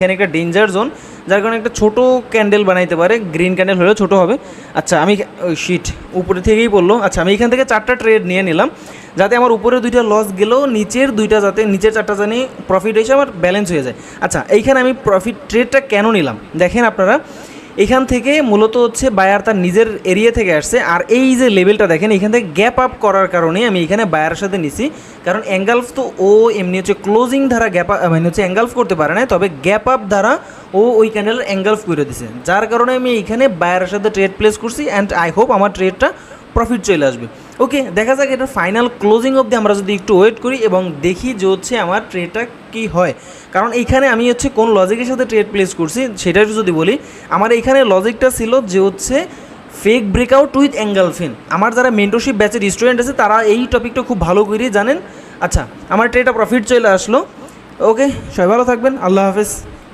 এখানে একটা danger zone, যার কারণে একটা ছোট ক্যান্ডেল বানাইতে পারে, গ্রিন ক্যান্ডেল হলেও ছোট হবে। আচ্ছা আমি শিট উপরে থেকেই বললো। আচ্ছা আমি এখান থেকে 4টা ট্রেড নিয়ে নিলাম, যাতে আমার উপরে 2টা লস গেলেও নিচের 2টা যাতে নিচের 4টা জানি প্রফিট এসে আমার ব্যালেন্স হয়ে যায়। আচ্ছা এইখানে আমি প্রফিট ট্রেডটা কেন নিলাম দেখেন আপনারা, এখান থেকে মূলত হচ্ছে বায়ার তার নিজের এরিয়া থেকে আসছে, আর এই যে লেভেলটা দেখেন এখান থেকে গ্যাপ আপ করার কারণে আমি এখানে বায়ারের সাথে নিছি। কারণ অ্যাঙ্গালফ তো ও এমনি হচ্ছে ক্লোজিং ধারা গ্যাপ মানে হচ্ছে অ্যাঙ্গালফ করতে পারে না, তবে গ্যাপ আপ দ্বারা ও ওই ক্যান্ডেল অ্যাঙ্গালফ করে দিছে, যার কারণে আমি এইখানে বায়ারের সাথে ট্রেড প্লেস করছি। অ্যান্ড আই হোপ আমার ট্রেডটা প্রফিট চলে আসবে। ওকে দেখা যাক এটা ফাইনাল ক্লোজিং অবধি আমরা যদি একটু ওয়েট করি এবং দেখি যে হচ্ছে আমার ট্রেডটা কী হয়। কারণ এইখানে আমি হচ্ছে কোন লজিকের সাথে ট্রেড প্লেস করছি সেটা যদি বলি, আমার এইখানে লজিকটা ছিল যে হচ্ছে ফেক ব্রেকআউট উইথ অ্যাঙ্গালফিন। আমার যারা মেন্টরশিপ ব্যাচের স্টুডেন্ট আছে তারা এই টপিকটা খুব ভালো করেই জানেন। আচ্ছা আমার ট্রেডটা প্রফিট চলে আসলো। ওকে সবাই ভালো থাকবেন, আল্লাহ হাফেজ।